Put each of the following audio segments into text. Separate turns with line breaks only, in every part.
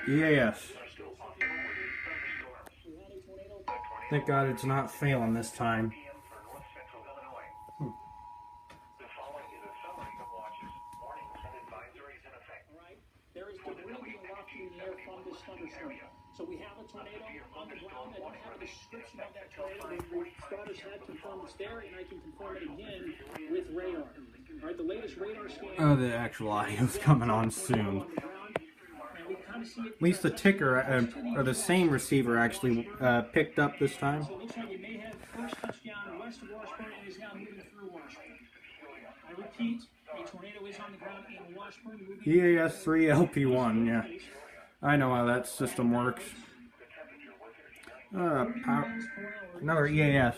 EAS. Thank God it's not failing this time.
There is debris being left in the air from this thunderstorm. So we have a tornado on the ground. I don't have a description of that tornado. The spotters had confirmed it's there, and I can confirm it again with radar. All right, the latest radar scan.
Oh, the actual audio's coming on soon. At least the ticker, or the same receiver, actually picked up this time.
So it looks like it may have first touchdown west of Washburn and is now moving through Washburn. I repeat, a tornado is on the ground in Washburn.
EAS 3 LP1, yeah. I know how that system works. Another EAS.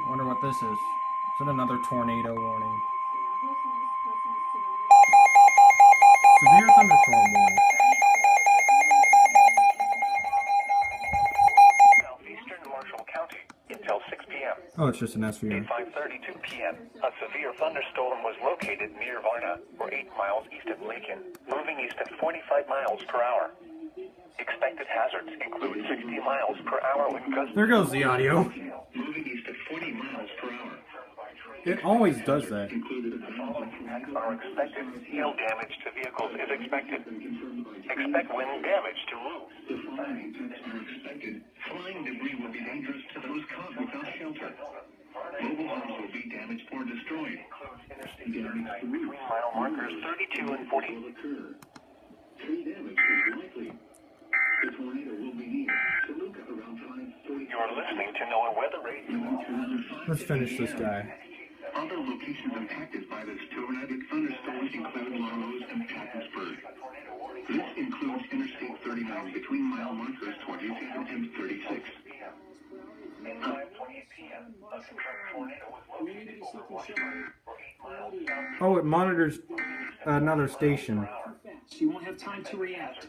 Wonder what this is. Is it another tornado warning? Severe thunderstorm warning.
Southeastern Marshall County until 6 p.m.
Oh, it's just an SVR.
At 5:32 p.m., a severe thunderstorm was located near Varna, or 8 miles east of Lincoln, moving east at 45 miles per hour. Expected hazards include 60 miles per hour wind gusts.
There goes the audio.
Moving east at 40 miles per hour.
It always does that.
The following impacts are expected. Hail damage to vehicles is expected. Expect wind damage to roofs. The following impacts are expected. Flying debris will be dangerous to those caught without shelter. Mobile homes will be damaged or destroyed. Damage between mile markers 32 and 40. Tree damage is likely. The tornado will be near Toluca around 5:40. You are listening to NOAA Weather Radio.
Let's finish this guy.
Other locations impacted by this tornadic thunderstorms include Larlows and Pattonsburg. This includes Interstate 39 between mile markers 27 and 36.
Oh, it monitors another station.
So you won't have time to react.